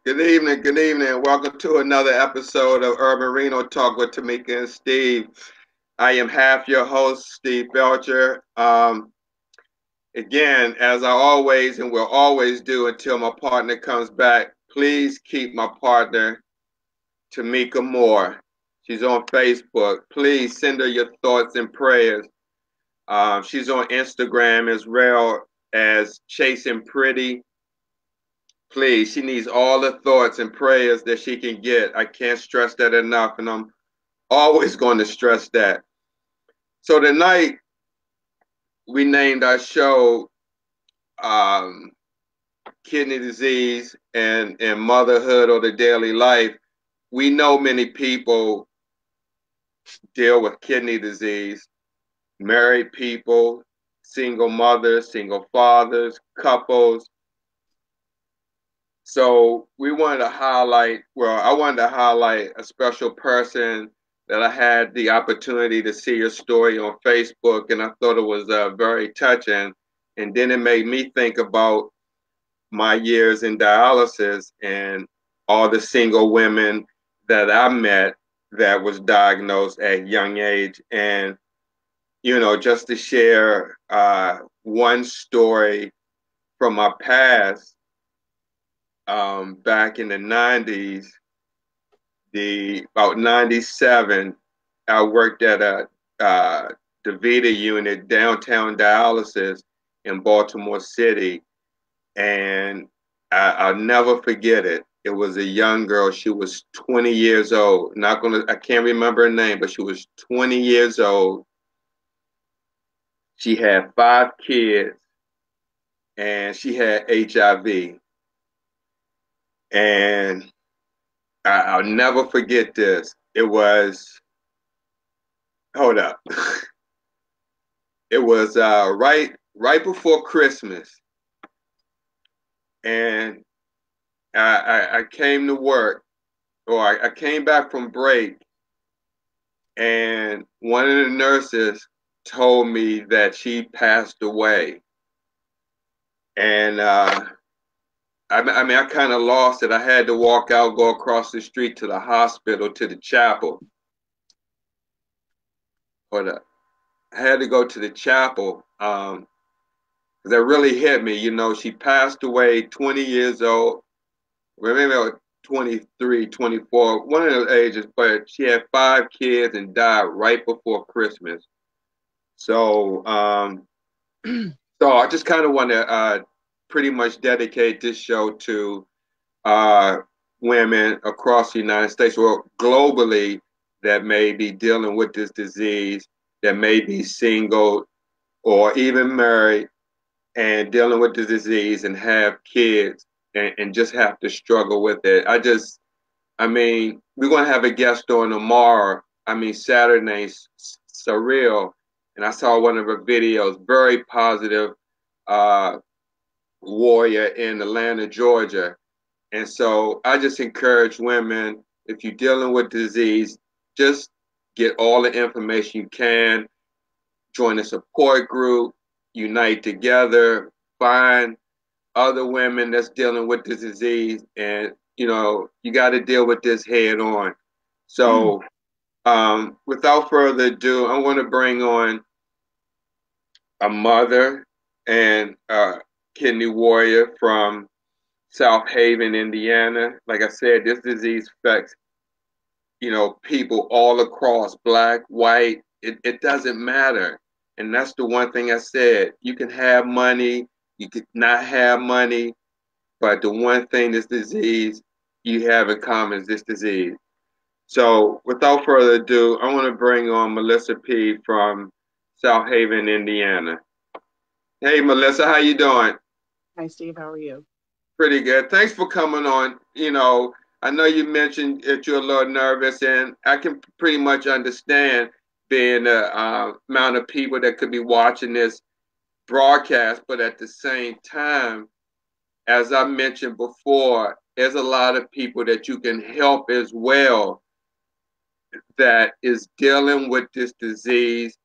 Good evening, good evening. Welcome to another episode of Urban Renal Talk with Tamika and Steve. I am half your host, Steve Belcher. Again, as I always and will always do until my partner comes back, please keep my partner, Tamika Moore. She's on Facebook. Please send her your thoughts and prayers. She's on Instagram as well as Chasing Pretty. Please, she needs all the thoughts and prayers that she can get. I can't stress that enough, and I'm always going to stress that. So tonight, we named our show um, Kidney Disease and Motherhood or the Daily Life. We know many people deal with kidney disease, married people, single mothers, single fathers, couples. So we wanted to highlight, I wanted to highlight a special person that I had the opportunity to see her story on Facebook, and I thought it was very touching. And then it made me think about my years in dialysis and all the single women that I met that was diagnosed at young age. And, just to share one story from my past, back in the 90s, about 97, I worked at a DaVita unit, downtown dialysis in Baltimore City, and I'll never forget it. It was a young girl. She was 20 years old. I can't remember her name, but she was 20 years old. She had 5 kids, and she had HIV. And I'll never forget this. It was, hold up. It was right before Christmas, and I came to work, or I came back from break, and one of the nurses told me that she passed away, and I kind of lost it. I had to walk out, go across the street to the hospital, to the chapel. Hold up. I had to go to the chapel. That really hit me. She passed away 20 years old, well, maybe 23, 24, one of those ages, but she had 5 kids and died right before Christmas. So, so I just kind of want to pretty much dedicate this show to uh, women across the United States, or globally, that may be dealing with this disease, that may be single or even married, and dealing with the disease and have kids and just have to struggle with it. We're going to have a guest on tomorrow. Saturday, Surreal. And I saw one of her videos, very positive warrior in Atlanta, Georgia. And so I just encourage women, if you're dealing with disease, just get all the information you can, join a support group, unite together, find other women that's dealing with this disease, and you got to deal with this head on. So without further ado, I want to bring on a mother and a kidney warrior from South Haven, Indiana. Like I said, this disease affects people all across, black, white. It doesn't matter. And that's the one thing I said. You can have money, you could not have money, but the one thing this disease you have in common is this disease. So without further ado, I want to bring on Melissa Pede from South Haven, Indiana. Hey, Melissa, how you doing? Hi, Steve. How are you? Pretty good. Thanks for coming on. I know you mentioned that you're a little nervous, and I can pretty much understand being the amount of people that could be watching this broadcast. But at the same time, as I mentioned before, there's a lot of people that you can help as well that is dealing with this disease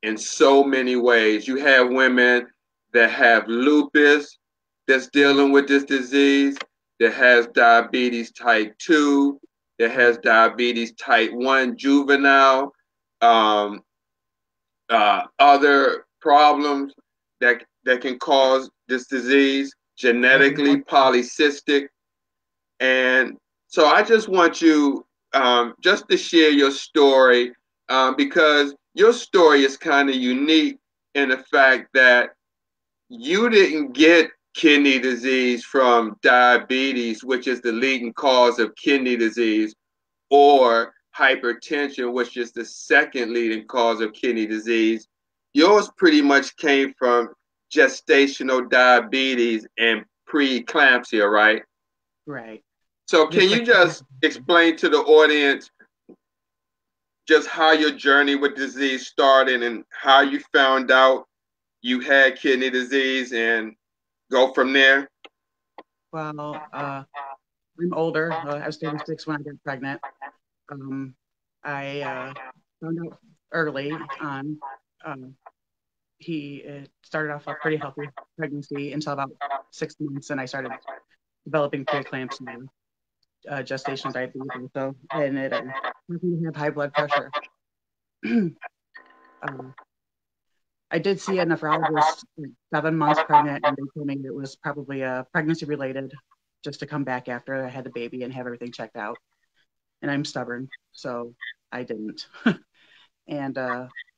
in so many ways. You have women that have lupus that's dealing with this disease. that has diabetes type 2, that has diabetes type 1 juvenile, um, other problems that can cause this disease, genetically polycystic. And so I just want you just to share your story because your story is kind of unique in the fact that you didn't get kidney disease from diabetes, which is the leading cause of kidney disease, or hypertension, which is the second leading cause of kidney disease. Yours pretty much came from gestational diabetes and preeclampsia, right? Right. So can Just you like, just explain to the audience just how your journey with disease started and how you found out you had kidney disease and go from there? well, I'm older. I was 36 when I got pregnant. Um, I found out early on. Um, he it started off a pretty healthy pregnancy until about 6 months, and I started developing preeclampsia, gestational diabetes also, and it caused me to have high blood pressure. um, I did see a nephrologist like 7 months pregnant, and they told me it was probably pregnancy related, just to come back after I had the baby and have everything checked out. And I'm stubborn, so I didn't. And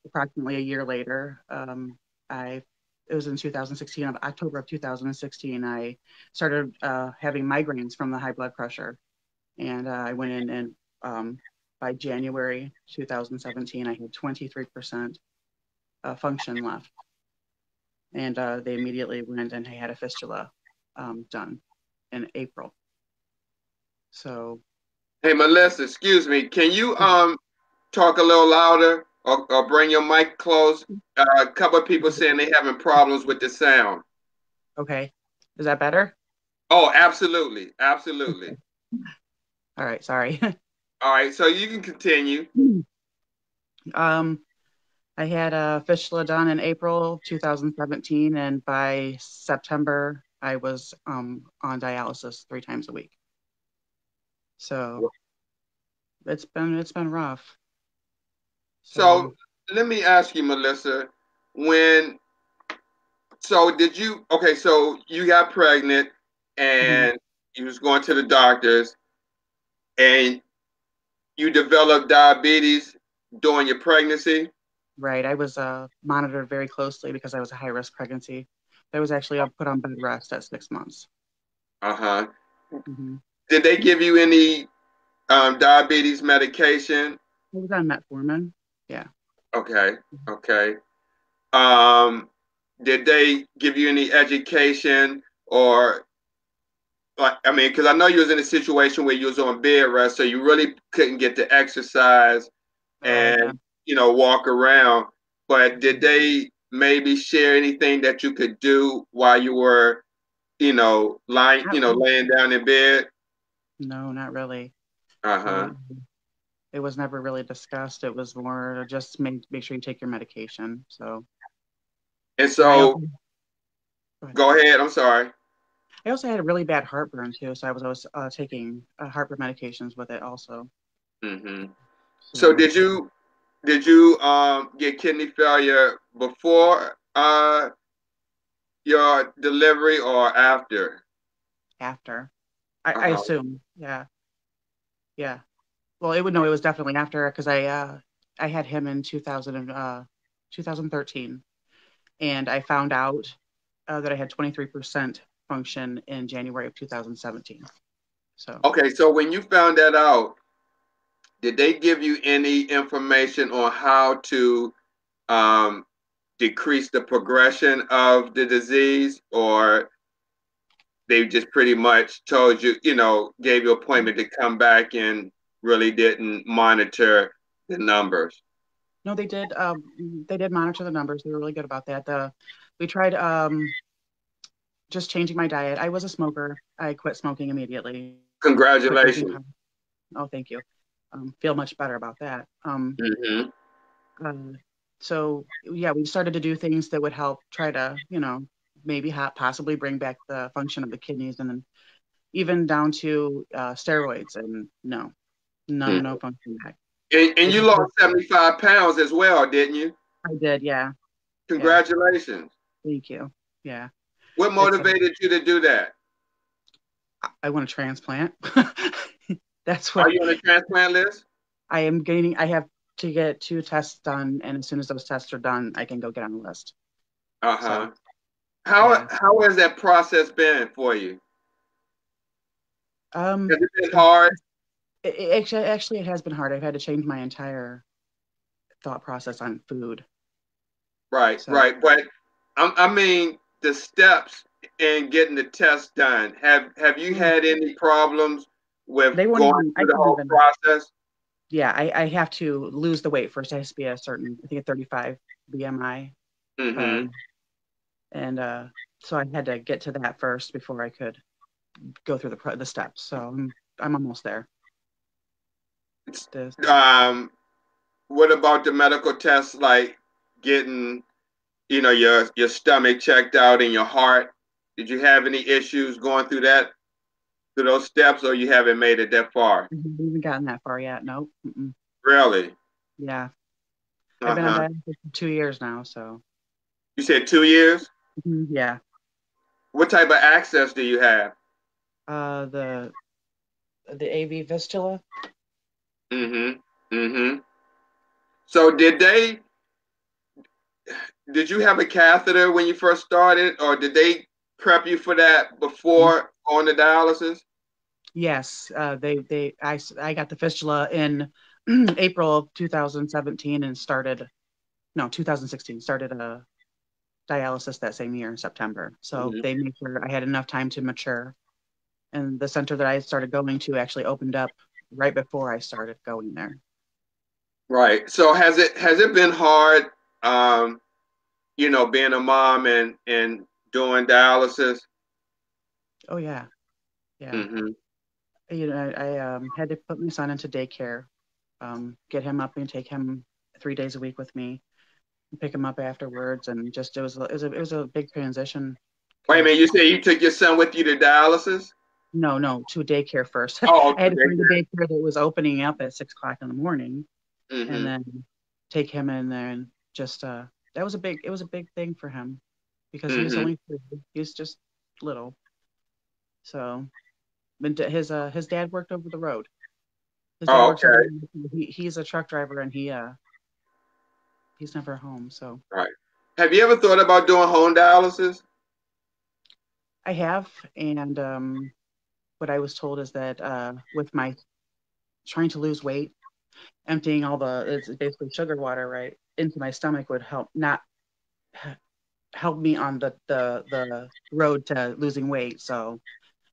approximately a year later, I it was in 2016, of October of 2016, I started having migraines from the high blood pressure, and I went in and by January 2017, I had 23% function left, and they immediately went and I had a fistula done in April. So, Hey, Melissa, excuse me. Can you talk a little louder or bring your mic close? A couple of people saying they having problems with the sound. okay, is that better? Oh, absolutely, absolutely. Okay. All right, sorry. All right, so you can continue. um, I had a fistula done in April 2017, and by September, I was on dialysis 3 times a week. So it's been rough. So So let me ask you, Melissa, when did you okay, so you got pregnant mhm, and you was going to the doctors and you developed diabetes during your pregnancy? right, I was monitored very closely because I was a high risk pregnancy. I was actually put on bed rest at 6 months. Uh-huh. Hmm. Did they give you any diabetes medication? I was on metformin. Yeah. Okay, okay. Um, did they give you any education or like I mean, because I know you was in a situation where you was on bed rest, so you really couldn't get to exercise Right. Yeah. and walk around. But did Mhm. they maybe share anything that you could do while you were, lying, Not really. laying down in bed? No, not really. Uh-huh. It, it was never really discussed. It was more just make sure you take your medication. So, And and I also so, go ahead. go ahead. I'm sorry. I also had a really bad heartburn too, so I was always taking heartburn medications with it also. Hmm. So So did you get kidney failure before your delivery or after? after, I Uh-huh. assume, yeah, yeah. Well, it would no, it was definitely after because I had him in 2013, and I found out that I had 23% function in January of 2017. So Okay, so when you found that out, did they give you any information on how to um, decrease the progression of the disease, or they just pretty much told you, gave you an appointment to come back and really didn't monitor the numbers? no, they did monitor the numbers. They were really good about that. We tried just changing my diet. I was a smoker. I quit smoking immediately. Quit drinking. Congratulations. Oh, thank you. Feel much better about that. Hmm. Uh, so yeah, we started to do things that would help try to, maybe possibly bring back the function of the kidneys, and then, even down to steroids, and no function back. And you lost 75 pounds as well, didn't you? I did, yeah. Congratulations. Yeah. Thank you. Yeah. What motivated you to do that? I want a transplant. That's Are what you on a transplant list? I am getting. I have to get 2 tests done, and as soon as those tests are done, I can go get on the list. Uh-huh. So, how has that process been for you? Has it been it, hard? actually, it has been hard. I've had to change my entire thought process on food. Right, So right. But I mean, the steps in getting the test done. Have you had any problems with they won't going even. I through the can't whole even. process? Yeah, I have to lose the weight first. It has to be a certain, I think, a 35 BMI. Mm-hmm. Um, and so I had to get to that first before I could go through the steps. So I'm almost there. Um, what about the medical tests, like getting, your stomach checked out and your heart? Did you have any issues going through those steps, or you haven't made it that far? I haven't even gotten that far yet. Nope. Really? Yeah. I've been on Uh-huh. dialysis for 2 years now. So You said 2 years? yeah. What type of access do you have? The AV fistula. Mm-hmm. Mm-hmm. So did you have a catheter when you first started, or did they prep you for that before going to dialysis? Yes. I got the fistula in April of 2017 and started, no, 2016, started a dialysis that same year in September. So Mm-hmm. they made sure I had enough time to mature. And the center that I started going to actually opened up right before I started going there. Right. So has it been hard, being a mom and doing dialysis? Oh yeah, yeah. Mm-hmm. I had to put my son into daycare, get him up and take him 3 days a week with me, pick him up afterwards, and just it was a big transition Wait a minute, because you say you took your son with you to dialysis? no, to daycare first. Oh, I to had to find a daycare. daycare that was opening up at 6 o'clock in the morning, and Mm-hmm. then take him in there and just it was a big thing for him because he was Mm-hmm. only 3. He was just little. So but his dad worked over the road. His dad Oh, works over okay. the road. He's a truck driver and he's never home. So Right. Have you ever thought about doing home dialysis? I have, and what I was told is that with my trying to lose weight, emptying all it's basically sugar water right into my stomach would help me on the road to losing weight. So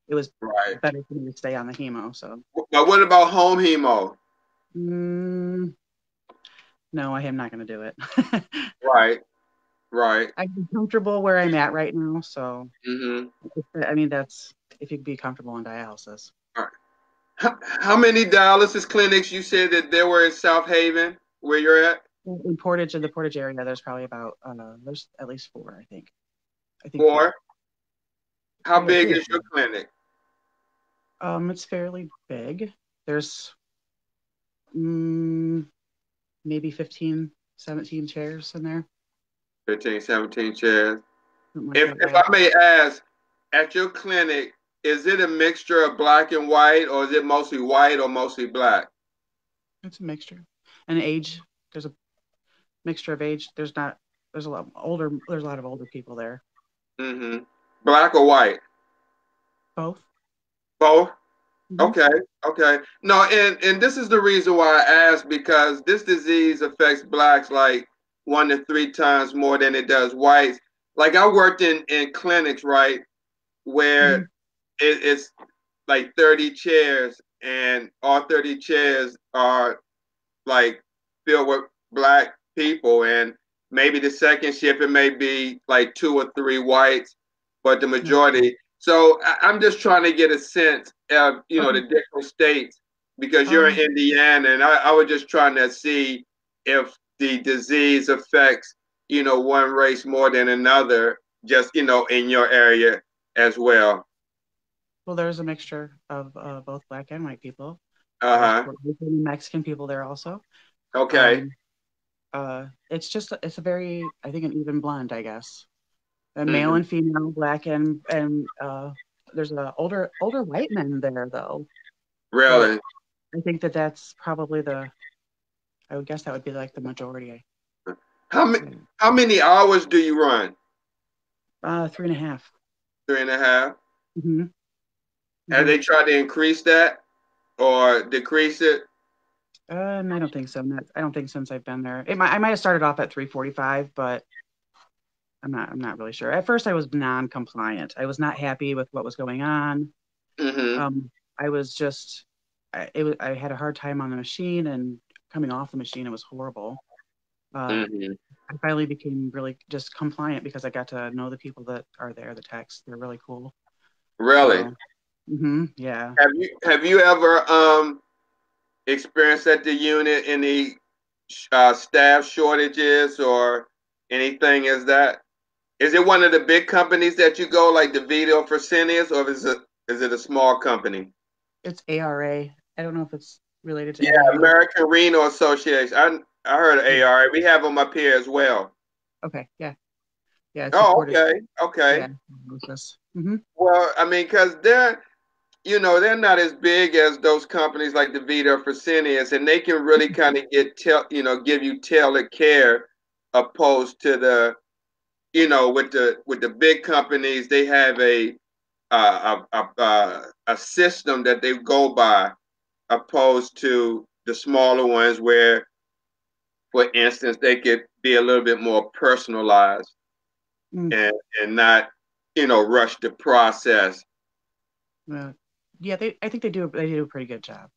it was Right. better for me to stay on the hemo. So But what about home hemo? mm, no, I am not going to do it. Right. Right. I'm comfortable where I'm at right now. So Mm-hmm. I mean, that's if you'd be comfortable in dialysis. All right. How many dialysis clinics you said that there were in South Haven, where you're at? In the Portage area, there's probably about there's at least 4, I think. I think 4. Four. How big 3 or is 4. your clinic? It's fairly big. There's mm, maybe 15, 17 chairs in there, 15, 17 chairs. something like If that. if Yeah, I may ask, at your clinic, is it a mixture of black and white, or is it mostly white or mostly black? it's a mixture. And age, there's a mixture of age. There's a lot older. There's a lot of older people there. Mm-hmm. Black or white? Both. Both? Hmm. Okay, okay. No, and this is the reason why I asked, because this disease affects blacks like 1 to 3 times more than it does whites. Like I worked in clinics, right, where Hmm. it's like 30 chairs, and all 30 chairs are like filled with black people, and maybe the second shift it may be like 2 or 3 whites, but the No. majority. So I'm just trying to get a sense of the Okay. different states, because you're in Um. Indiana, and I was just trying to see if the disease affects one race more than another, just in your area as well. Well, there's a mixture of both black and white people. There's Uh-huh. Puerto Rican and Mexican people there also. Okay. Um, it's a very, I think, an even blend, I guess. A male Hmm. and female, black and there's a older white men there though. But Really? I think that that's probably I would guess that would be like the majority. How many Yeah. how many hours do you run? 3.5. 3.5. Mm-hmm. Have Mm-hmm. they tried to increase that or decrease it? I don't think so. I don't think since I've been there. I might have started off at 3:45, but I'm not really sure. At first, I was non-compliant. I was not happy with what was going on. Mm-hmm. Um, I was just, I had a hard time on the machine and coming off the machine. It was horrible. Uh, Mm-hmm. I finally became really just compliant because I got to know the people that are there, the techs. They're really cool. Really? So, yeah. Have you ever experienced at the unit any staff shortages or anything as that? Is it one of the big companies that you go like the Video Fresenius, or is it a small company? It's ARA. I don't know if it's related to Yeah, any of you. American Renal Association. I heard of Yeah. ARA. We have them up here as well. Okay. Yeah. Yeah. It's Oh, supported. okay, okay. Yeah. Mm-hmm. Well, I mean, because they're not as big as those companies like the Vita Fresenius, and they can really kind of give you tailored care, opposed to with the big companies, they have a system that they go by, opposed to the smaller ones where, for instance, they could be a little bit more personalized Mm. and not rush the process. Yeah. I think they do a pretty good job.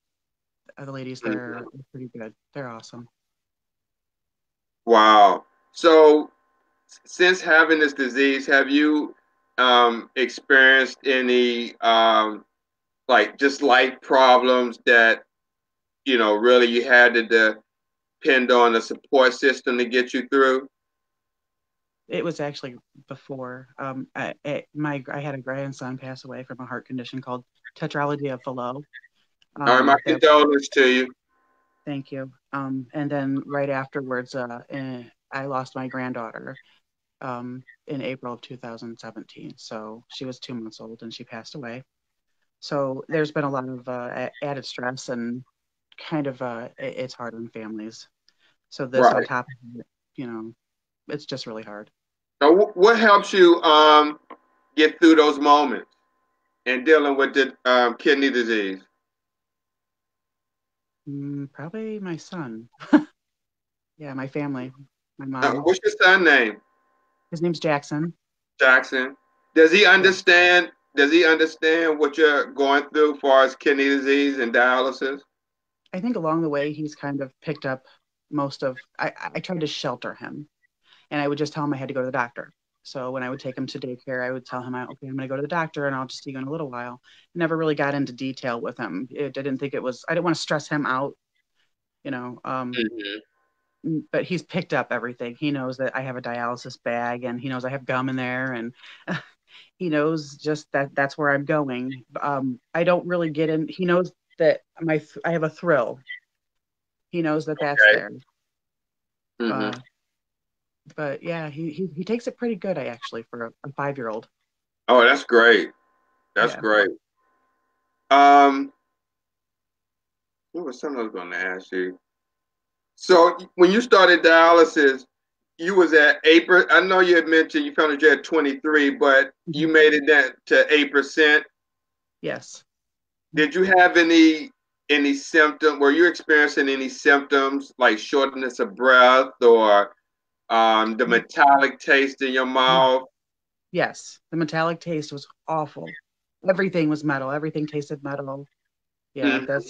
The ladies there Mhm. are pretty good. They're awesome. Wow. So, since having this disease, have you experienced any like just life problems that really you had to depend on a support system to get you through? It was actually before. I had a grandson pass away from a heart condition called tetralogy of Fallot. All right, my That condolences to you. Thank you. And then right afterwards, I lost my granddaughter in April of 2017. So she was 2 months old and she passed away. So there's been a lot of added stress and kind of it's hard on families. So this on Right. top of it, you know, it's just really hard. So, what helps you get through those moments and dealing with the kidney disease? Probably my son. Yeah, my family, my mom. What's your son name? His name's Jackson. Jackson. Does he Yeah. understand? Does he understand what you're going through as far as kidney disease and dialysis? I think along the way he's kind of picked up most of. I tried to shelter him, and I would just tell him I had to go to the doctor. So when I would take him to daycare, I would tell him, okay, I'm going to go to the doctor, and I'll just see you in a little while. Never really got into detail with him. I didn't think it was. I didn't want to stress him out, you know. Hmm. But he's picked up everything. He knows that I have a dialysis bag, and he knows I have gum in there, and he knows just that that's where I'm going. I don't really get in. He knows that I have a thrill. He knows that that's Okay. there. Hmm. Uh, but yeah, he takes it pretty good. I actually for a 5-year-old. Oh, that's great. That's Yeah. great. Um, what was something I was going to ask you? So, when you started dialysis, you was at 8%. I know you had mentioned you found you at 23, but you Mhm. made it that to 8%. Yes. Did you have any symptom? Were you experiencing any symptoms like shortness of breath or the metallic taste in your mouth? Yes. The metallic taste was awful. Everything was metal. Everything tasted metal. Yeah, Mm-hmm. that's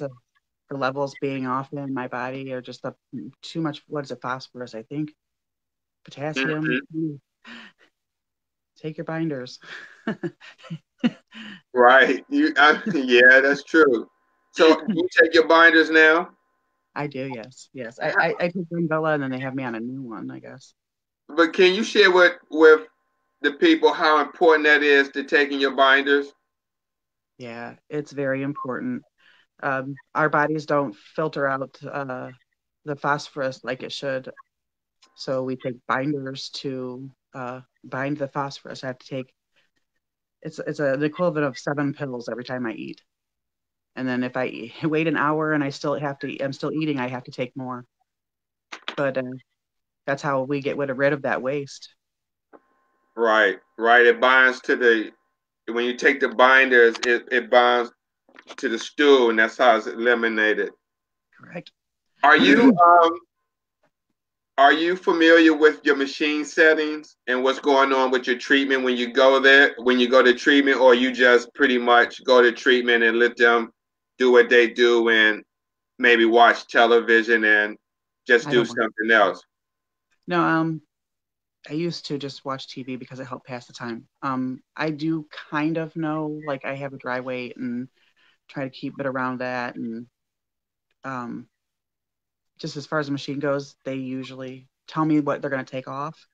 the levels being off in my body or just the too much. What is it? Phosphorus, I think. Potassium. Mm-hmm. Take your binders. Right. Yeah, that's true. So you take your binders now, I do, yes, yes. I took Bella and then they have me on a new one, I guess. but can you share with the people how important that is to taking your binders? Yeah, it's very important. Our bodies don't filter out the phosphorus like it should. So we take binders to bind the phosphorus. I have to take the equivalent of 7 pills every time I eat. And then if I wait an hour and I'm still eating, I have to take more. But that's how we get rid of that waste. Right, right. It binds to the when you take the binders, it binds to the stool, and that's how it's eliminated. Correct. Are you are you familiar with your machine settings and what's going on with your treatment when you go there, when you go to treatment, or you just pretty much go to treatment and let them do what they do and maybe watch television and just I do don't want something else? No, I used to just watch TV because it helped pass the time. I do kind of know, like I have a dry weight and try to keep it around that. And um, just as far as the machine goes, they usually tell me what they're going to take off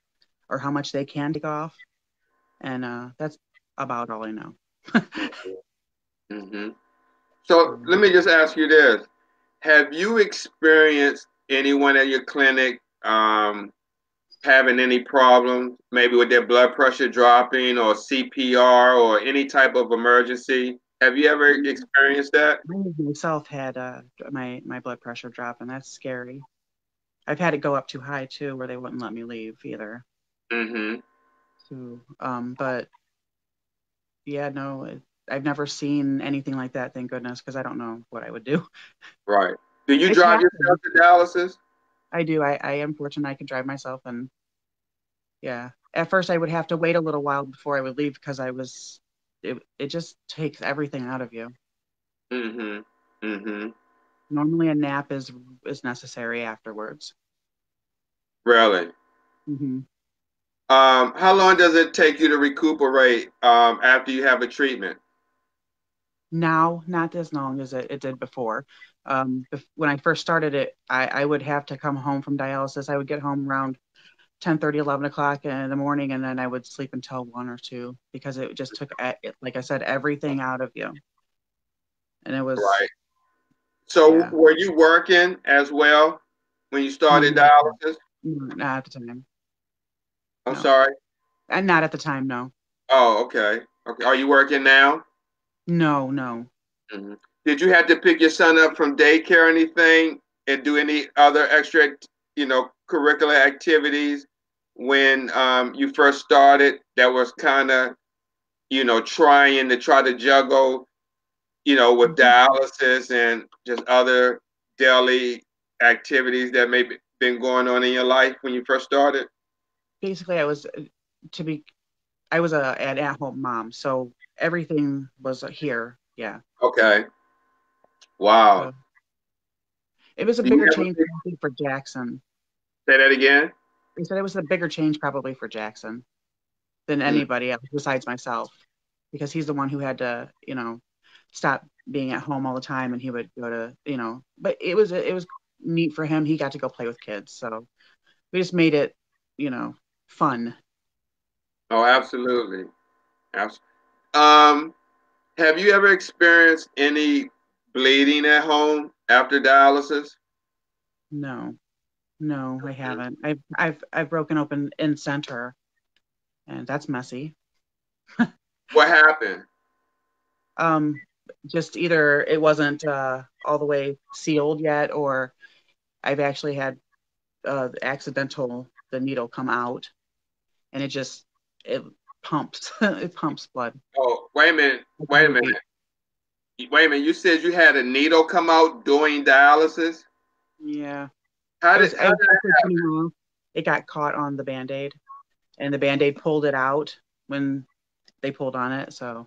or how much they can take off. And that's about all I know. Hmm. So let me just ask you this: have you experienced anyone at your clinic having any problems, maybe with their blood pressure dropping or CPR or any type of emergency? Have you ever experienced that? I myself had my blood pressure drop, and that's scary. I've had it go up too high too, where they wouldn't let me leave either. Mm-hmm. So, but yeah, no, I've never seen anything like that. Thank goodness, because I don't know what I would do. Right. Do you It's drive happened. yourself to dialysis? I do. I am fortunate I can drive myself, and yeah. At first, I would have to wait a little while before I would leave because it just takes everything out of you. Mm-hmm. Mm-hmm. Normally, a nap is necessary afterwards. Really? Hmm. How long does it take you to recuperate after you have a treatment? Now, not as long as it did before. When I first started it, I would have to come home from dialysis. I would get home around 10:30, 11 o'clock in the morning, and then I would sleep until 1 or 2 because it just took, like I said, everything out of you. And it was, Right. So yeah, were you working as well when you no, started not at the time. dialysis? No, not at the time. I'm No, sorry. and not at the time. No, Oh, okay. Okay. Are you working now? no, no. Hmm. Did you have to pick your son up from daycare or anything and do any other extra, curricular activities when you first started that was kind of, trying to try to juggle, with dialysis and just other daily activities that may be been going on in your life when you first started? Basically, to be, I was an at-home mom, so everything was here. Yeah. Okay. Wow. So it was a Do you bigger ever change, I think, for Jackson. say that again? They said it was a bigger change probably for Jackson than Mm. anybody else besides myself, because he's the one who had to, stop being at home all the time, and he would go to, But it was neat for him. He got to go play with kids, so we just made it, you know, fun. Oh, absolutely. Abs- Um, have you ever experienced any bleeding at home after dialysis? No, no, I haven't. I've broken open in center, and that's messy. What happened? Um, just either it wasn't all the way sealed yet, or I've actually had the needle come out, and it pumps it pumps blood. Oh, wait a minute. I Wait a can wait. minute. Wait a minute. You said you had a needle come out during dialysis? Yeah, How it was did I how was did actually putting it on. It got caught on the band-aid, and the band-aid pulled it out when they pulled on it. So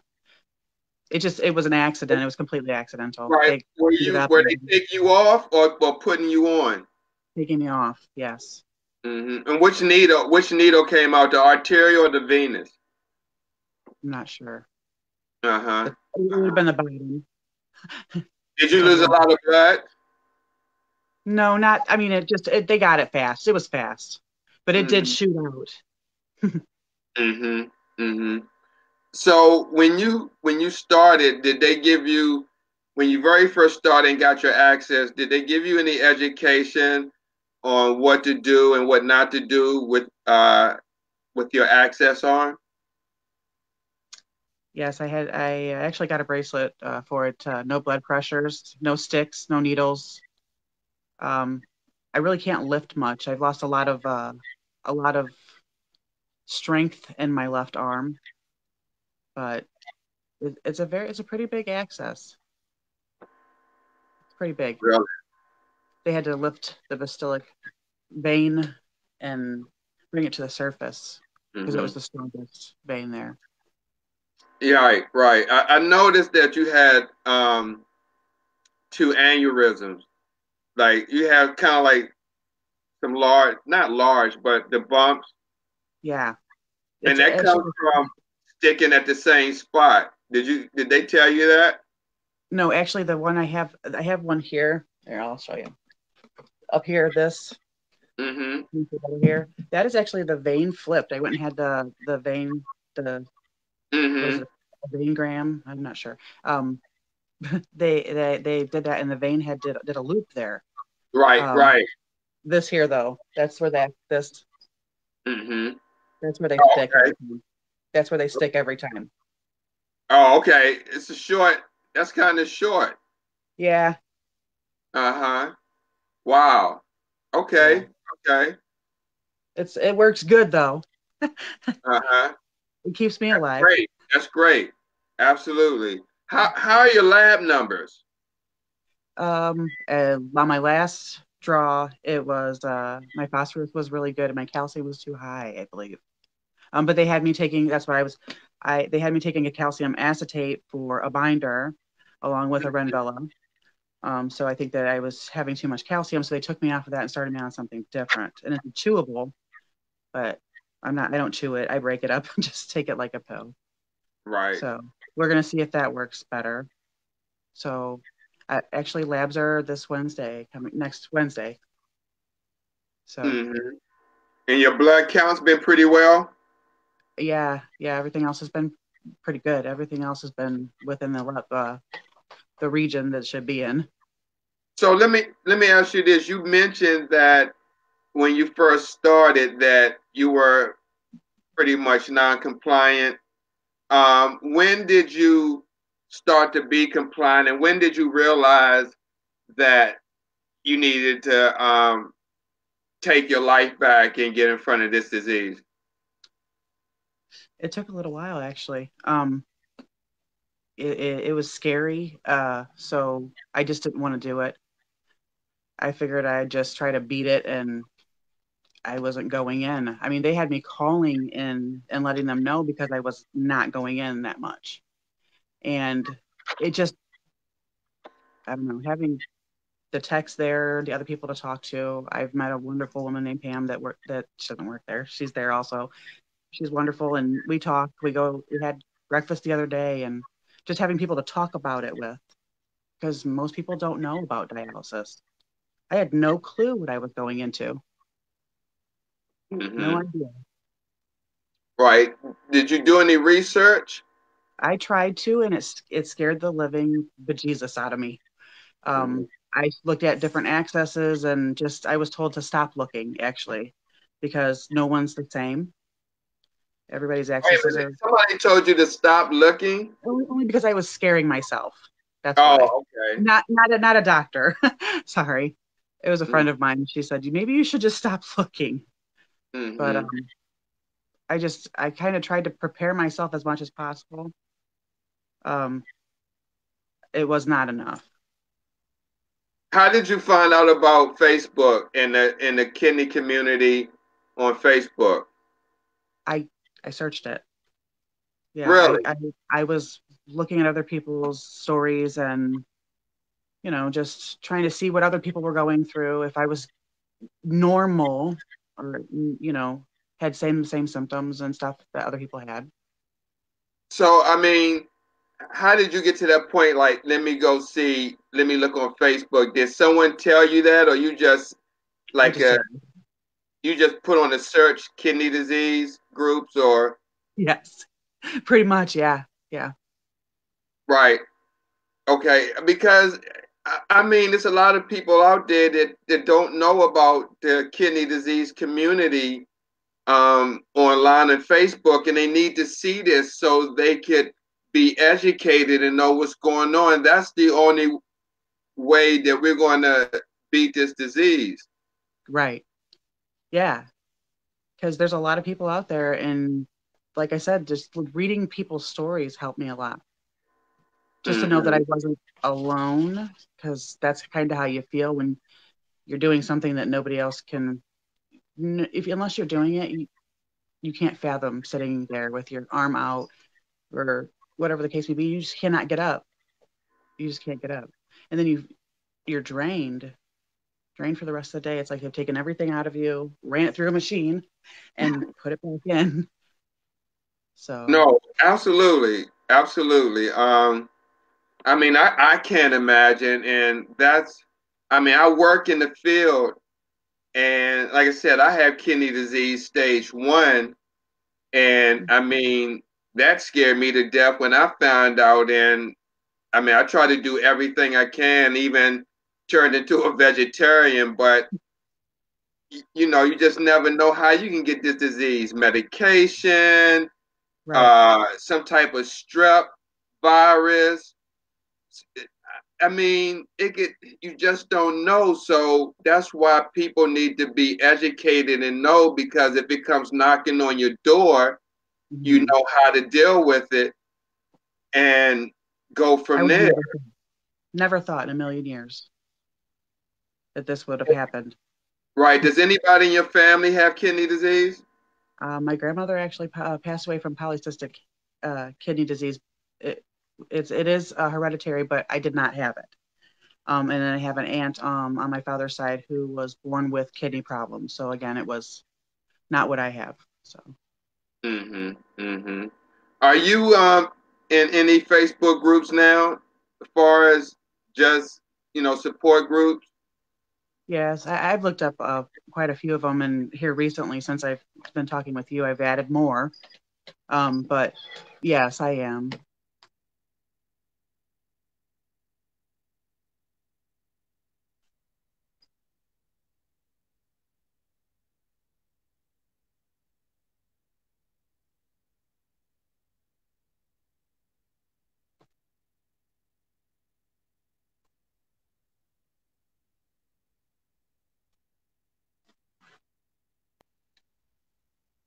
it was an accident. It was completely accidental. right? They Were cleaned it you up were and they taking you off or putting you on? taking me off. Yes, And which needle came out, the arterial or the venous? I'm not sure. Uh-huh. It would have been the bottom, Did you lose whichever a one. lot of blood? No, not. I mean, they got it fast. It was fast, but it did Mm-hmm. shoot out. Mm-hmm. Mm-hmm. So when you started, did they give you when you very first started and got your access? Did they give you any education on what to do and what not to do with your access on? Yes, I actually got a bracelet for it. No blood pressures, no sticks, no needles. Um, I really can't lift much. I've lost a lot of strength in my left arm, but it's a pretty big access. It's pretty big. Really? They had to lift the Vistilic vein and bring it to the surface because it Hmm. was the strongest vein there. Yeah, right, right. I noticed that you had two aneurysms. Like you have kind of like some large, not large, but the bumps, Yeah, and it's that comes actually from sticking at the same spot. Did they tell you that? no, actually the one I have one here. Here, I'll show you. Up here, this Mm-hmm. over here. That is actually the vein flipped. I went and had the vein the what is Mm-hmm. it a vein gram? I'm not sure. They did that and the vein had did a loop there. Right, Um, right. this here though, that's where Mm-hmm. that's where they Oh, stick okay. every time. That's where they stick every time. Oh, okay. It's a short. That's kind of short. Yeah, Uh-huh. Wow. yeah. Okay. Okay. It works good though. Uh-huh. It keeps me That's alive. great. That's great. Absolutely. How are your lab numbers? On my last draw, it was my phosphorus was really good and my calcium was too high, I believe. But they had me taking that's what I was I they had me taking a calcium acetate for a binder along with a Renvela. So I think that I was having too much calcium, so they took me off of that and started me on something different. And it's chewable, but I don't chew it. I break it up and just take it like a pill. Right. So we're gonna see if that works better. So actually labs are this Wednesday, coming next Wednesday. So Mm-hmm. And your blood count's been pretty well? yeah, everything else has been pretty good. Everything else has been within the region that it should be in. So let me ask you this. You mentioned that when you first started that you were pretty much non-compliant. When did you start to be compliant, and when did you realize that you needed to take your life back and get in front of this disease? It took a little while actually. It was scary. So I just didn't want to do it. I figured I'd just try to beat it and I wasn't going in. I mean, they had me calling in and letting them know because I was not going in that much. And it just, I don't know, having the techs there, the other people to talk to. I've met a wonderful woman named Pam that she doesn't work there. She's there also. She's wonderful. And we talked, we had breakfast the other day and just having people to talk about it with because most people don't know about dialysis. I had no clue what I was going into. No Mm-hmm. idea. Right. Did you do any research? I tried to, and it scared the living bejesus out of me. Mm-hmm. I looked at different accesses, and just I was told to stop looking actually, because no one's the same. Everybody's Wait a accesses minute. are Somebody told you to stop looking? only because I was scaring myself. That's why. Oh, okay. Not a doctor. Sorry, it was a Mm-hmm. friend of mine. She said maybe you should just stop looking. But Mm-hmm. I kind of tried to prepare myself as much as possible. Um, it was not enough. How did you find out about Facebook and the kidney community on Facebook? I I searched it. Yeah, Really? I was looking at other people's stories and just trying to see what other people were going through. If I was normal or had same symptoms and stuff that other people had. So, I mean, how did you get to that point? Like, let me go see, let me look on Facebook. Did someone tell you that, or you just I like just did. you just put on a search kidney disease groups, or Yes. Pretty much, yeah. Yeah. Right. Okay. Because I mean, there's a lot of people out there that don't know about the kidney disease community online and Facebook, and they need to see this so they could be educated and know what's going on. That's the only way that we're going to beat this disease. Right. Yeah. Because there's a lot of people out there, and like I said, just reading people's stories helped me a lot. Just to know that I Mm-hmm. wasn't alone, because that's kind of how you feel when you're doing something that nobody else can. If unless you're doing it, you can't fathom sitting there with your arm out or whatever the case may be. You just cannot get up. You just can't get up, and then you're drained for the rest of the day. It's like they've taken everything out of you, ran it through a machine, and put it back in. So No, absolutely, absolutely. I mean, I can't imagine, and that's, I mean, I work in the field, and like I said, I have kidney disease stage 1, and I mean, that scared me to death when I found out, and I mean, I try to do everything I can, even turned into a vegetarian, but you know, you just never know how you can get this disease. Medication, right. some type of strep virus. I mean, you just don't know. So that's why people need to be educated and know, because if it comes knocking on your door, you Mhm. know how to deal with it and go I from would there. never thought in a million years that this would have happened. Right. Does anybody in your family have kidney disease? My grandmother actually passed away from polycystic kidney disease. It, it is hereditary, but I did not have it. And then I have an aunt on my father's side who was born with kidney problems. So again, it was not what I have. So Mm-hmm. Mm-hmm. Are you in any Facebook groups now, as far as just, you know, support groups? yes, I've looked up quite a few of them, and here recently, since I've been talking with you, I've added more. But yes, I am.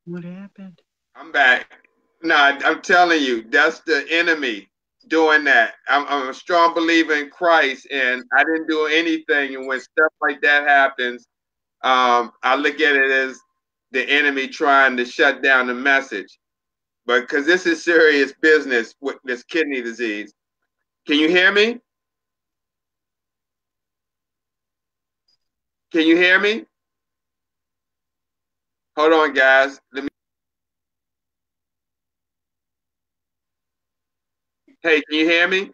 What happened? I'm back. No, I'm telling you, that's the enemy doing that. I'm a strong believer in Christ, and I didn't do anything. And when stuff like that happens, I look at it as the enemy trying to shut down the message. But because this is serious business with this kidney disease. Can you hear me? Can you hear me? Hold on, guys. Let me. Hey, can you hear me?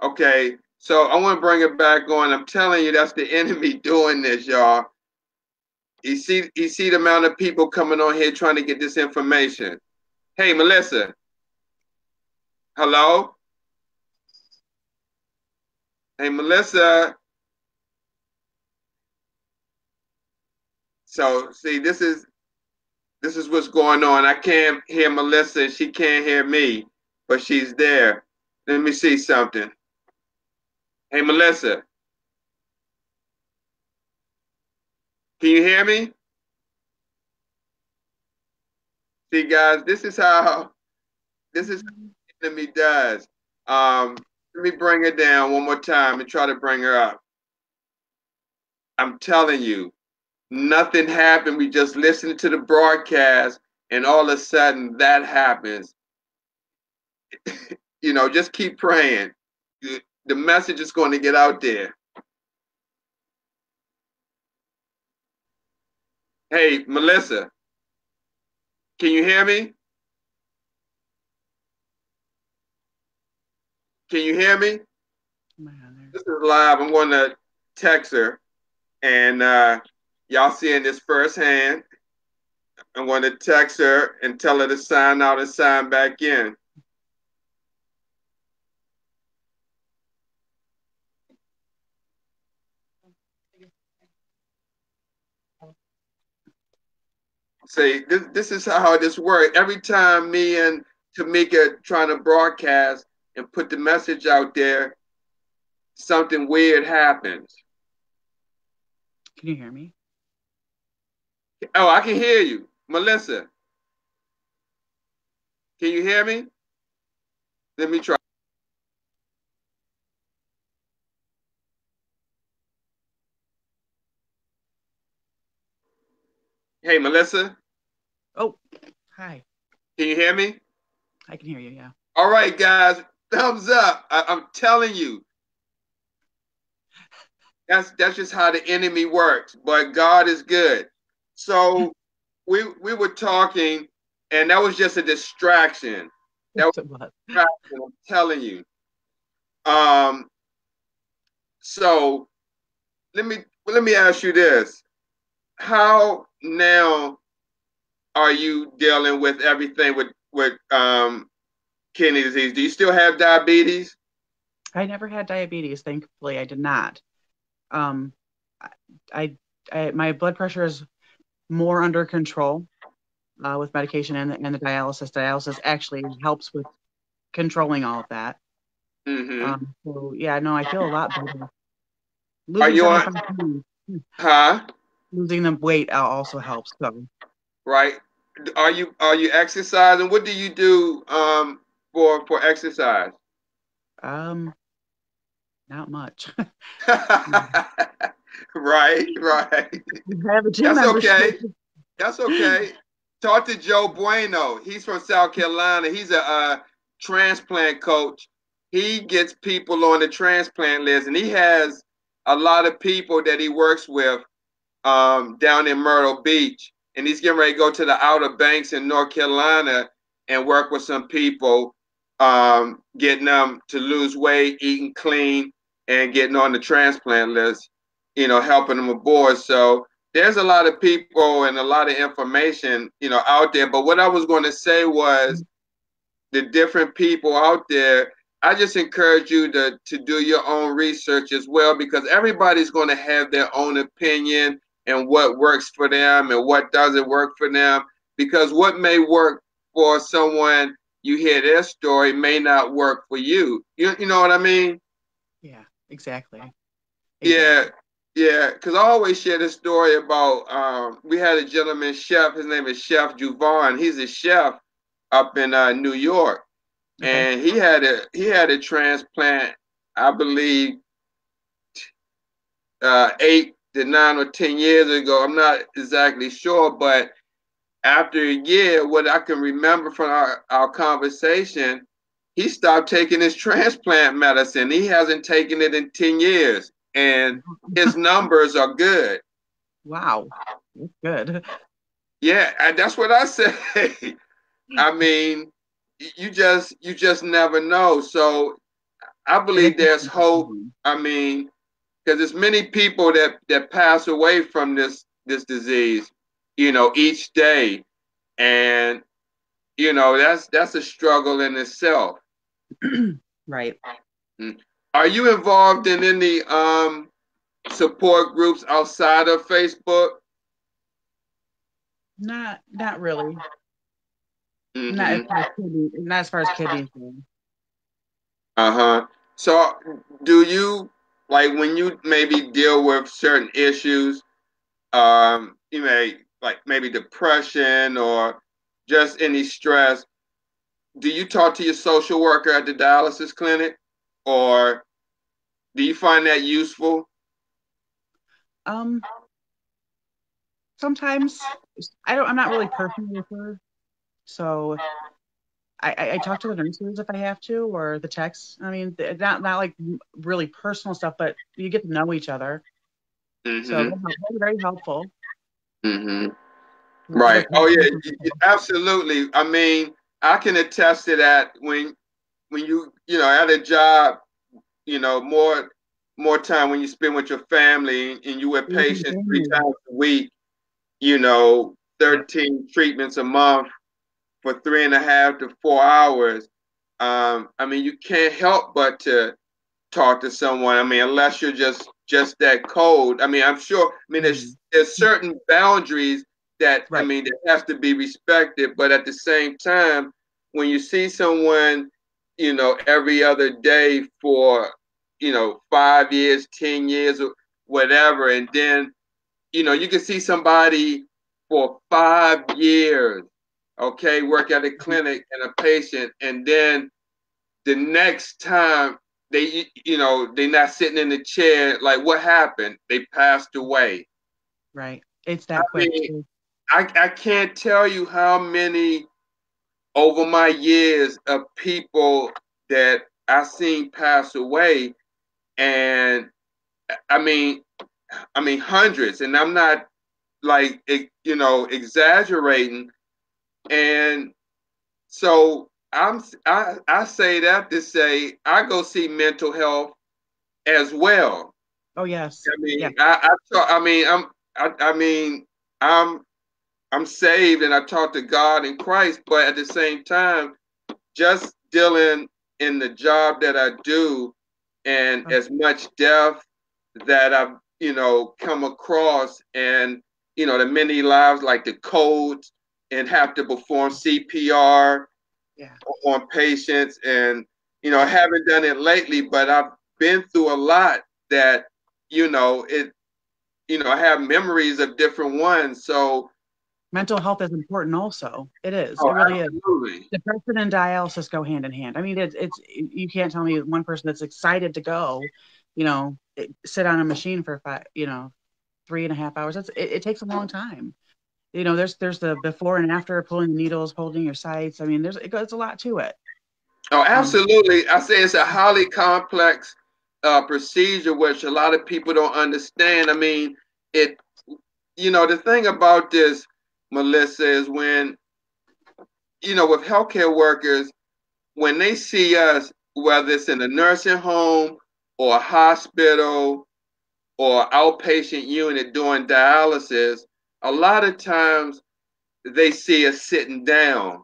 Okay. So I want to bring it back on. I'm telling you, that's the enemy doing this, y'all. You see the amount of people coming on here trying to get this information. Hey, Melissa. Hello. Hey, Melissa. So see, this is what's going on. I can't hear Melissa. She can't hear me, but she's there. Let me see something. Hey, Melissa. Can you hear me? See, guys, this is how the enemy does. Let me bring her down one more time and try to bring her up. I'm telling you, nothing happened. We just listened to the broadcast, and all of a sudden that happens. You know, just keep praying. The message is going to get out there. Hey, Melissa, can you hear me? Can you hear me? Man, This is live. I'm going to text her, and y'all seeing this firsthand. I'm going to text her and tell her to sign out and sign back in. See, this is how this works. Every time me and Tamika trying to broadcast and put the message out there, something weird happens. Can you hear me? Oh, I can hear you. Melissa, can you hear me? Let me try. Hey, Melissa, Oh, hi. can you hear me? I can hear you, yeah. All right, guys, thumbs up. I'm telling you, that's just how the enemy works. But God is good. So we were talking, and that was just a distraction. That was Yes, it was. a distraction. I'm telling you. Um. So let me ask you this: how now are you dealing with everything with kidney disease? Do you still have diabetes? I never had diabetes, thankfully. I did not. Um, I, my blood pressure is more under control with medication and the dialysis. Dialysis actually helps with controlling all of that. Mm-hmm. So yeah, no, I feel a lot better. Are Losing you on? 75 pounds, Huh? losing the weight also helps. So Right? Are you exercising? What do you do for exercise? um, not much. Right, right. I have a gym That's membership. okay. That's okay. Talk to Joe Bueno. He's from South Carolina. He's a transplant coach. He gets people on the transplant list, and he has a lot of people that he works with down in Myrtle Beach. And he's getting ready to go to the Outer Banks in North Carolina and work with some people, getting them to lose weight, eating clean, and getting on the transplant list, helping them aboard. So there's a lot of people and a lot of information, out there. But what I was going to say was the different people out there. I just encourage you to do your own research as well, because everybody's going to have their own opinion and what works for them and what doesn't work for them. Because what may work for someone, you hear their story, may not work for you. You know what I mean? Yeah, exactly. Yeah, Exactly. yeah. Because I always share this story about we had a gentleman chef. His name is Chef Juvan. He's a chef up in New York, Okay. and he had a transplant, I believe, 8 to 9 or 10 years ago. I'm not exactly sure, but after a year, what I can remember from our conversation, he stopped taking his transplant medicine. He hasn't taken it in 10 years, and his numbers are good. Wow. That's good. Yeah, that's what I say. I mean, you just never know. So I It is believe there's hope. interesting. I mean, because there's many people that pass away from this disease, each day, and that's a struggle in itself. Right. Mm. Are you involved in any support groups outside of Facebook? Not really. Mm-hmm. Not as far as kidneys go. Uh-huh. So do you, like, when you maybe deal with certain issues, you may, like, maybe depression or just any stress, do you talk to your social worker at the dialysis clinic, or do you find that useful? Um, sometimes I'm not really personal with her, so I talk to the nurses if I have to, or the techs. I mean, not like really personal stuff, but you get to know each other. So Mm-hmm. they're very helpful. Mm-hmm. Other Right. Oh patients yeah, and stuff. absolutely. I mean, I can attest to that when at a job, more time when you spend with your family and you with Even patients three family. times a week, you know, 13 treatments a month for 3.5 to 4 hours. I mean, you can't help but to talk to someone. I mean, unless you're just that cold. I mean, I'm sure. I mean, there's certain boundaries that I mean that has to be respected. But at the same time, when you see someone, every other day for 5 years, 10 years, or whatever, and then you can see somebody for 5 years, okay, work at a clinic and a patient, and then the next time they're not sitting in the chair. Like, what happened? They passed away. Right. It's that quick. Mean, I can't tell you how many over my years of people that I've seen pass away, and I mean hundreds, and I'm not like exaggerating. And so I say that to say I go see mental health as well. Oh yes. I mean, I mean, I'm saved and I talk to God in Christ, but at the same time, just dealing in the job that I do, and as much death that I've come across, and the many lives like the codes and have to perform CPR on patients, and I haven't done it lately, but I've been through a lot that I have memories of different ones. So mental health is important also. It is. Oh, it really absolutely. is. Depression and dialysis go hand in hand. I mean, it's you can't tell me one person that's excited to go, sit on a machine for 3.5 hours. It takes a long time. There's the before and after, pulling the needles, holding your sites. I mean, it's a lot to it. Oh, absolutely. I say it's a highly complex procedure, which a lot of people don't understand. I mean, the thing about this, Melissa, is when, with healthcare workers, when they see us, whether it's in a nursing home or a hospital or outpatient unit doing dialysis, a lot of times they see us sitting down,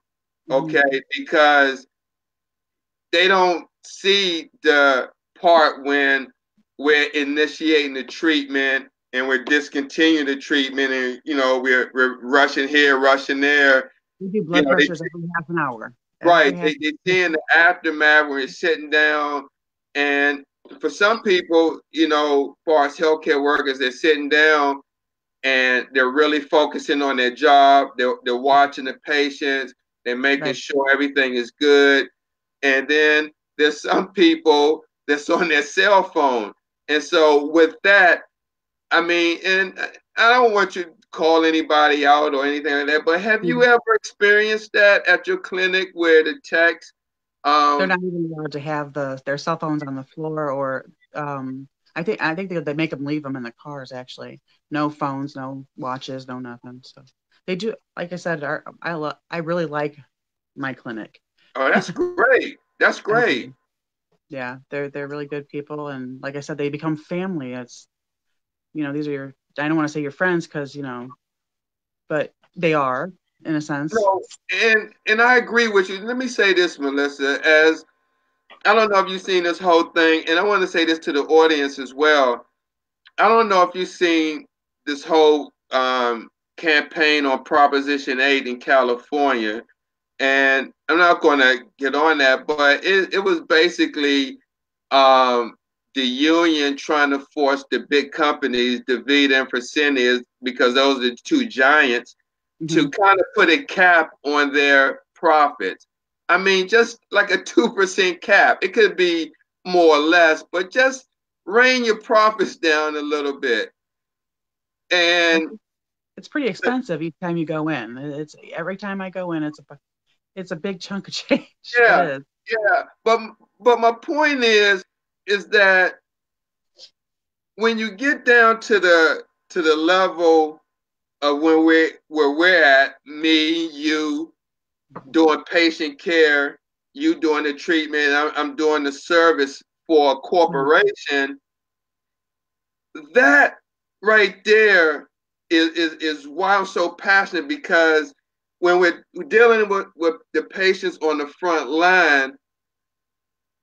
okay, because they don't see the part when we're initiating the treatment and we're discontinuing the treatment, and we're rushing here, rushing there. We do blood pressures every half an hour. Right. They see in the aftermath when you're sitting down. And for some people, as far as healthcare workers, they're sitting down and they're really focusing on their job. They're watching the patients. They're making sure everything is good. And then there's some people that's on their cell phone. And so with that, I mean, and I don't want you to call anybody out or anything like that, but have you ever experienced that at your clinic where the techs they're not even allowed to have their cell phones on the floor, or I think they make them leave them in the cars. Actually, no phones, no watches, no nothing. So they do. Like I said, I really like my clinic. Oh, that's great. That's great. Yeah, they're really good people, and like I said, they become family. It's these are I don't want to say your friends because but they are in a sense. No, and I agree with you. Let me say this, Melissa, as I don't know if you've seen this whole thing, and I want to say this to the audience as well. I don't know if you've seen this whole campaign on Proposition 8 in California, and I'm not going to get on that, but it was basically the union trying to force the big companies, DaVita and Fresenius, because those are the two giants, to kind of put a cap on their profits. I mean, just like a 2% cap. It could be more or less, but just rein your profits down a little bit. And it's pretty expensive each time you go in. It's every time I go in, it's a big chunk of change. Yeah, it is. yeah. But my point is that when you get down to the level of where we're at, me, you doing patient care, you doing the treatment, I'm doing the service for a corporation. That right there is why I'm so passionate, because when we're dealing with the patients on the front line,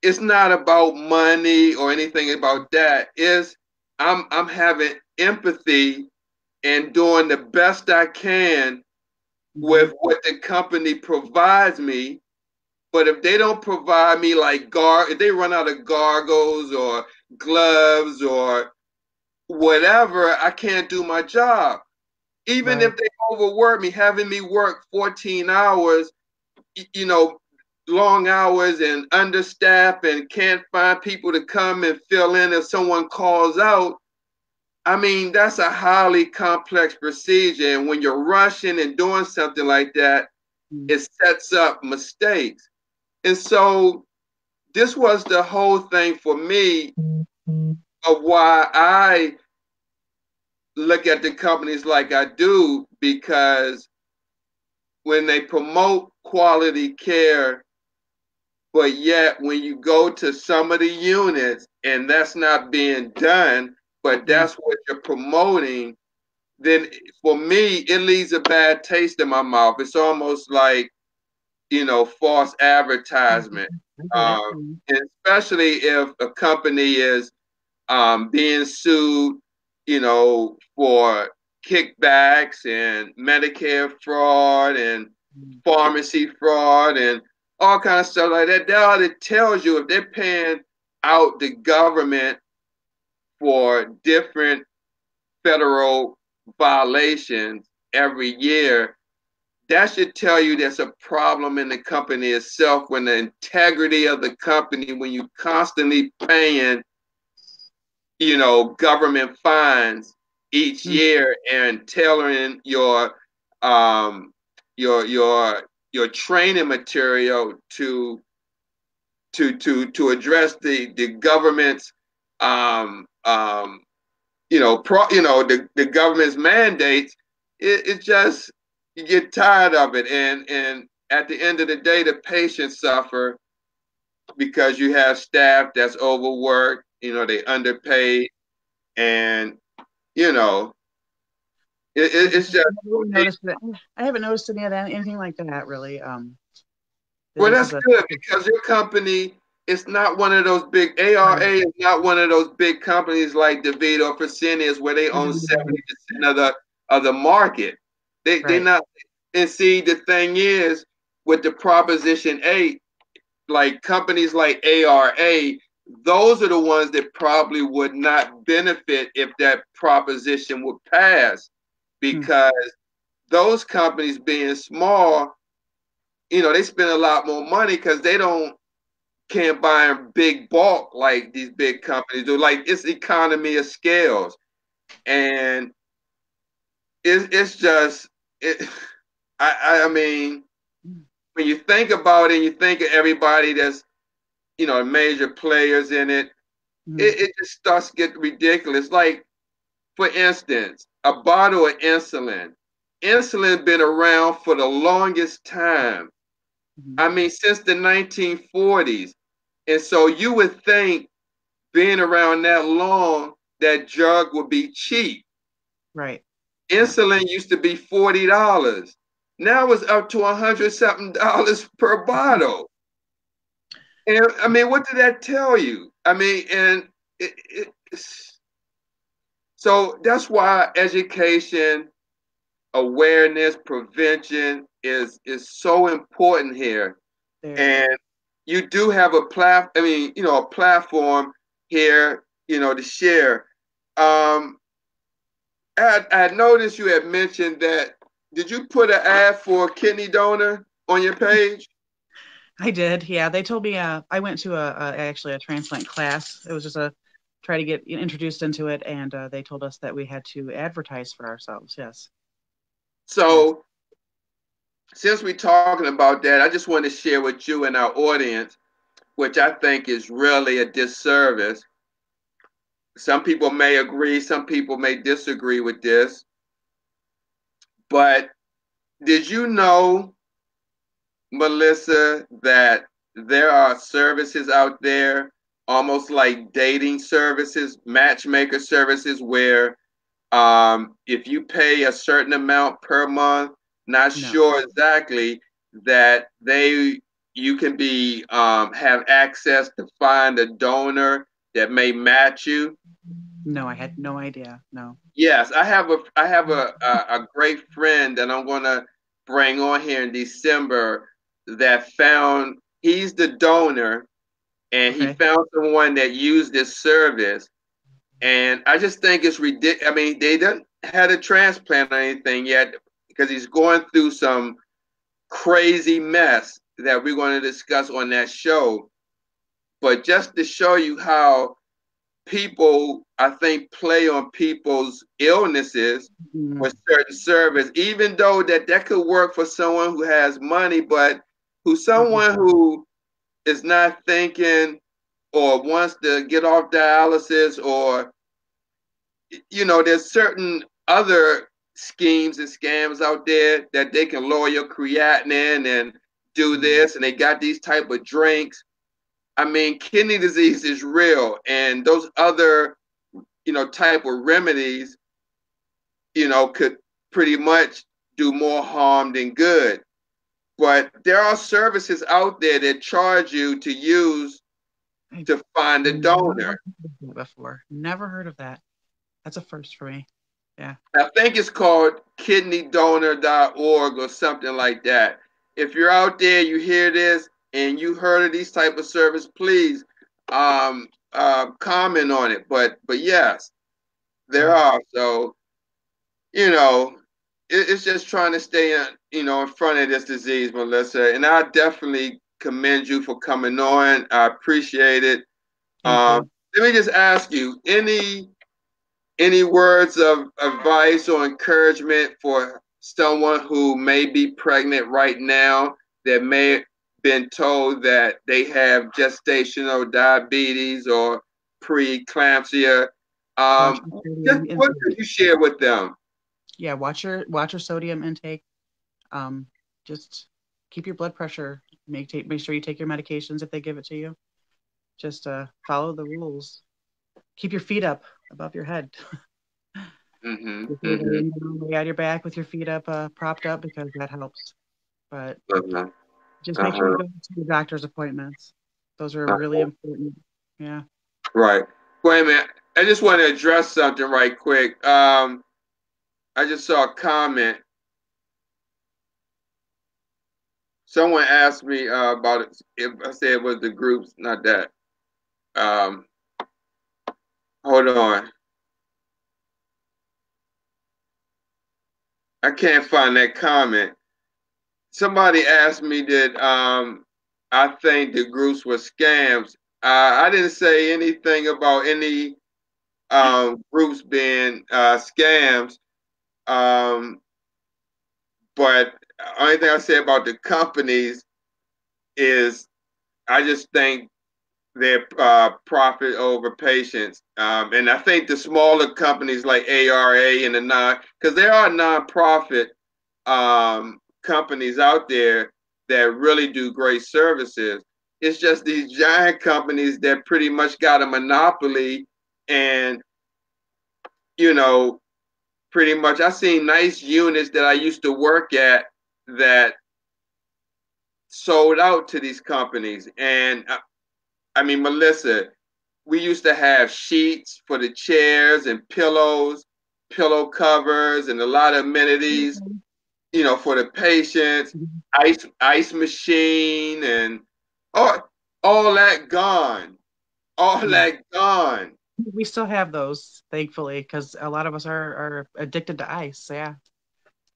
it's not about money or anything about that. I'm having empathy and doing the best I can with what the company provides me. But if they don't provide me like if they run out of gargles or gloves or whatever, I can't do my job. Even if they overwork me, having me work 14 hours, you know, long hours and understaffed and can't find people to come and fill in if someone calls out. I mean, that's a highly complex procedure. And when you're rushing and doing something like that, it sets up mistakes. And so this was the whole thing for me of why I look at the companies like I do, because when they promote quality care, but yet when you go to some of the units and that's not being done, but that's what you're promoting, then for me, it leaves a bad taste in my mouth. It's almost like, false advertisement. And especially if a company is being sued, for kickbacks and Medicare fraud and pharmacy fraud and all kind of stuff like that. That ought to tells you if they're paying out the government for different federal violations every year, that should tell you there's a problem in the company itself, when the integrity of the company, when you constantly paying, government fines each year and tailoring your training material to address the government's the government's mandates. It just, you get tired of it, and at the end of the day, the patients suffer because you have staff that's overworked, they underpaid, and it's just. I haven't noticed anything like that really. Well, that's good, because your company is not one of those big, ARA is not one of those big companies like DeVito or Fresenius where they own 70% of the market. They're not. And see, the thing is, with the Proposition 8, like companies like ARA, those are the ones that probably would not benefit if that proposition would pass, because those companies, being small, they spend a lot more money because they can't buy in big bulk like these big companies do. Like, it's economy of scales, and it's just I mean, when you think about it, and you think of everybody that's major players in it, it just starts to get ridiculous. Like, for instance, a bottle of insulin. Insulin been around for the longest time. I mean, since the 1940s. And so you would think, being around that long, that drug would be cheap. Right. Insulin used to be $40. Now it's up to $100-something per bottle. And I mean, what did that tell you? I mean, and so that's why education, awareness, prevention is so important here. And you do have a platform here, to share. I noticed you had mentioned that. Did you put an ad for a kidney donor on your page? I did. Yeah, they told me. I went to actually a transplant class. It was just try to get introduced into it, and they told us that we had to advertise for ourselves. Yes. So, since we're talking about that, I just want to share with you and our audience, which I think is really a disservice. Some people may agree, some people may disagree with this. But did you know, Melissa, that there are services out there, almost like dating services, matchmaker services, where If you pay a certain amount per month, not No. sure exactly that you can be have access to find a donor that may match you. No, I had no idea. No. Yes, I have a great friend that I'm gonna bring on here in December that found he's the donor and he Okay. found someone that used this service. And I just think it's ridiculous. I mean, they didn't had a transplant or anything yet because he's going through some crazy mess that we're going to discuss on that show. But just to show you how people, I think, play on people's illnesses Mm, for certain service, even though that could work for someone who has money, but who's mhm. someone who is not thinking or wants to get off dialysis or there's certain other schemes and scams out there that they can lower your creatinine and do Mm. this, and they got these type of drinks. I mean, kidney disease is real, and those other, type of remedies, could pretty much do more harm than good. But there are services out there that charge you to use I to find a never donor. heard of that before. Never heard of that. That's a first for me. Yeah. I think it's called kidneydonor.org or something like that. If you're out there, you hear this, and you heard of these type of service, please comment on it. But yes, there Mm. are. So you know, it's just trying to stay in front of this disease, Melissa. And I definitely commend you for coming on. I appreciate it. Thank you. Let me just ask you, any words of advice or encouragement for someone who may be pregnant right now that may have been told that they have gestational diabetes or preeclampsia? Watch Um, your just sodium what could intake. you share with them? Yeah, watch your sodium intake. Um, just keep your blood pressure. Make sure you take your medications if they give it to you. Just follow the rules. Keep your feet up above your head. Mm-hmm, If you're mm-hmm, laying down, lay on your back with your feet up, propped up, because that helps. But uh-huh, just make sure you uh-huh, go to your doctor's appointments. Those are really uh-huh. important. Yeah. Right. Wait a minute. I just want to address something right quick. I just saw a comment. Someone asked me about it. If I said it was the groups, not that. Um, hold on. I can't find that comment. Somebody asked me that I think the groups were scams. I didn't say anything about any groups being scams. Um, but the only thing I say about the companies is I just think their profit over patients. And I think the smaller companies like ARA and the because there are nonprofit companies out there that really do great services. It's just these giant companies that pretty much got a monopoly, and you know, pretty much I seen nice units that I used to work at that sold out to these companies, and I mean, Melissa, we used to have sheets for the chairs and pillows, pillow covers, and a lot of amenities, for the patients, ice machine, and all, all that gone. All Yeah. that gone. We still have those, thankfully, because a lot of us are addicted to ice. Yeah.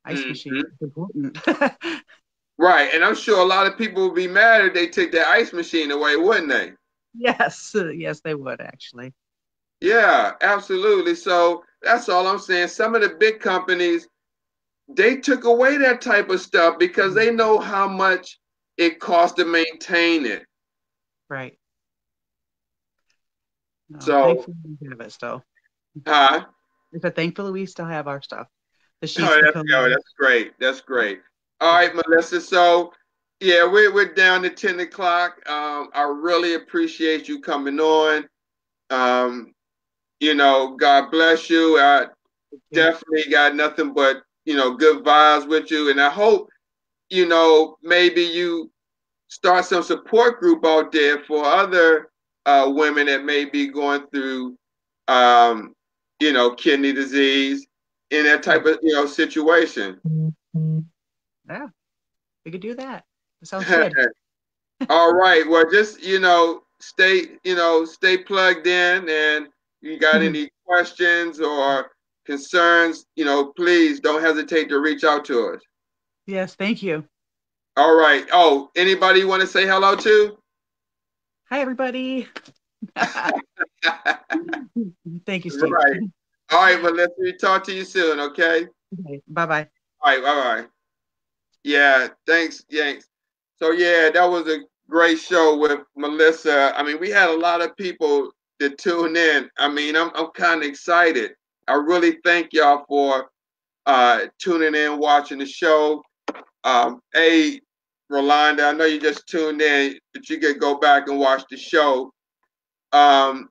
Ice machine Hmm. is important. Right. And I'm sure a lot of people would be mad if they took that ice machine away, wouldn't they? Yes. Yes, they would actually. Yeah, absolutely. So that's all I'm saying. Some of the big companies, they took away that type of stuff because they know how much it costs to maintain it. Right. No, So, thankfully we have it still. huh? But thankfully we still have our stuff. The sheets, Oh, the that's, pillows. oh, that's great. That's great. All Yeah. right, Melissa. So, yeah, we're down to 10 o'clock. I really appreciate you coming on. Um, God bless you. definitely got nothing but, good vibes with you. And I hope, maybe you start some support group out there for other women that may be going through, kidney disease in that type of, situation. Yeah, we could do that. That sounds good. All right. Well, just, stay plugged in, and you got any questions or concerns, please don't hesitate to reach out to us. Yes, thank you. All right. Oh, anybody want to say hello to? Hi, everybody. Thank you, Steve. Right. All right, well, let's talk to you soon, okay? Okay, bye-bye. All right, bye-bye. Yeah, thanks, Yanks. So yeah, that was a great show with Melissa. I mean, we had a lot of people that tuned in. I mean, I'm kind of excited. I really thank y'all for tuning in, watching the show. Hey, Rolanda, I know you just tuned in, but you could go back and watch the show. Um,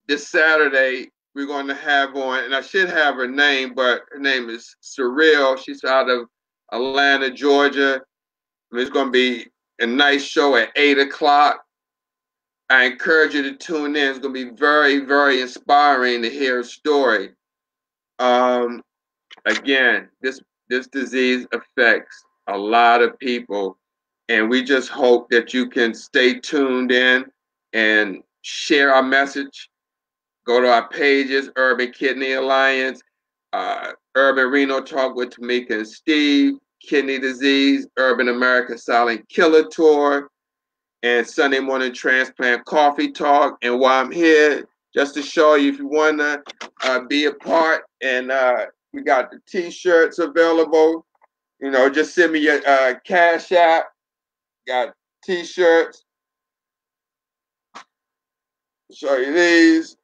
this Saturday, we're going to have on, and I should have her name, but her name is Surreal. She's out of Atlanta, Georgia. I mean, it's going to be a nice show at 8 o'clock. I encourage you to tune in. It's going to be very, very inspiring to hear her story. Um, Again, this disease affects a lot of people, and we just hope that you can stay tuned in and share our message. Go to our pages, Urban Kidney Alliance, Urban Renal Talk with Tamika and Steve, Kidney Disease, Urban America Silent Killer Tour, and Sunday Morning Transplant Coffee Talk. And while I'm here, just to show you, if you want to be a part, and we got the T-shirts available. Just send me your Cash App. Got T-shirts. Show you these.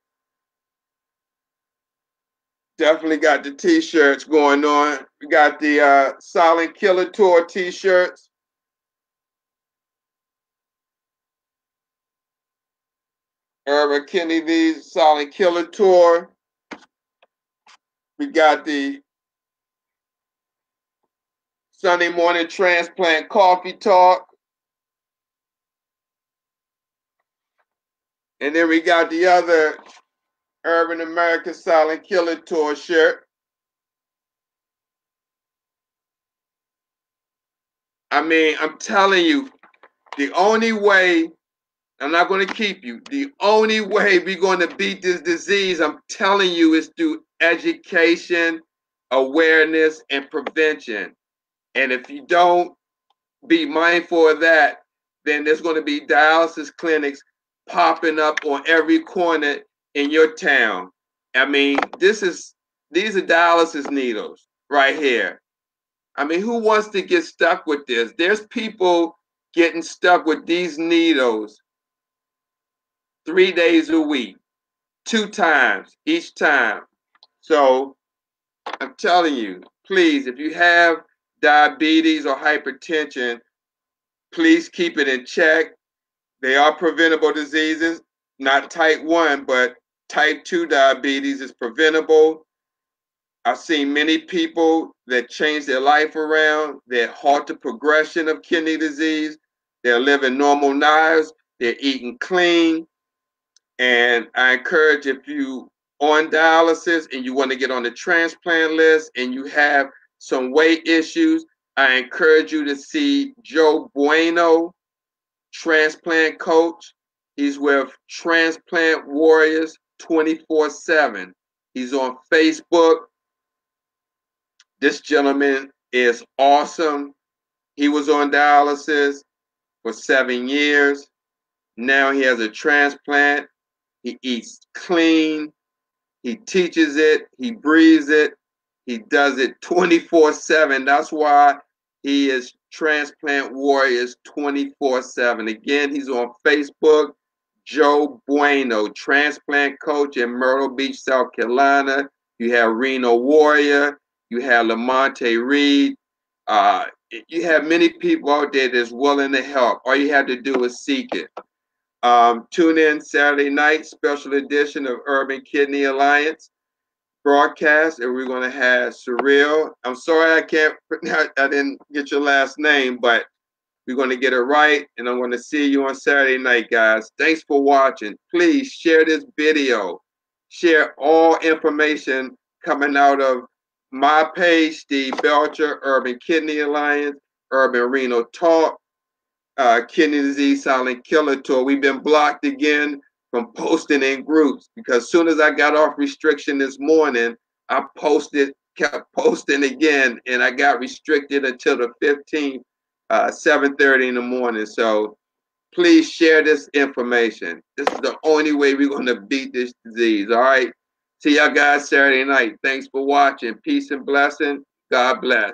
Definitely got the T-shirts going on. We got the Silent Killer Tour T-shirts. Urban Kennedy Silent Killer Tour. We got the Sunday Morning Transplant Coffee Talk. And then we got the other Urban America Silent Killer Tour shirt. I mean, I'm telling you, the only way, I'm not going to keep you, the only way we're going to beat this disease, I'm telling you, is through education, awareness, and prevention. And if you don't be mindful of that, then there's going to be dialysis clinics popping up on every corner in your town. I mean, these are dialysis needles right here. I mean, who wants to get stuck with this? There's people getting stuck with these needles 3 days a week, 2 times each time. So I'm telling you, please, if you have diabetes or hypertension, please keep it in check. They are preventable diseases, not type 1, but type 2 diabetes is preventable. I've seen many people that change their life around, that halt the progression of kidney disease. They're living normal lives. They're eating clean. And I encourage, if you on dialysis and you want to get on the transplant list and you have some weight issues, I encourage you to see Joe Bueno, transplant coach. He's with Transplant Warriors 24/7. He's on Facebook. This gentleman is awesome. He was on dialysis for 7 years. Now he has a transplant. He eats clean. He teaches it. He breathes it. He does it 24/7. That's why he is Transplant Warriors 24/7. Again, he's on Facebook. Joe Bueno, transplant coach in Myrtle Beach, South Carolina. You have Reno Warrior. You have Lamonte Reed. You have many people out there that's willing to help. All you have to do is seek it. Tune in Saturday night, special edition of Urban Kidney Alliance. broadcast, and we're going to have Surreal. I'm sorry I didn't get your last name, but we're going to get it right, and I'm going to see you on Saturday night, guys. Thanks for watching. Please share this video. Share all information coming out of my page, Steve Belcher, Urban Kidney Alliance, Urban Renal Talk, Kidney Disease Silent Killer Tour. We've been blocked again from posting in groups because as soon as I got off restriction this morning, I kept posting again, and I got restricted until the 15th, 7:30 in the morning. So please share this information. This is the only way we're going to beat this disease. All right. See y'all guys Saturday night. Thanks for watching. Peace and blessing. God bless.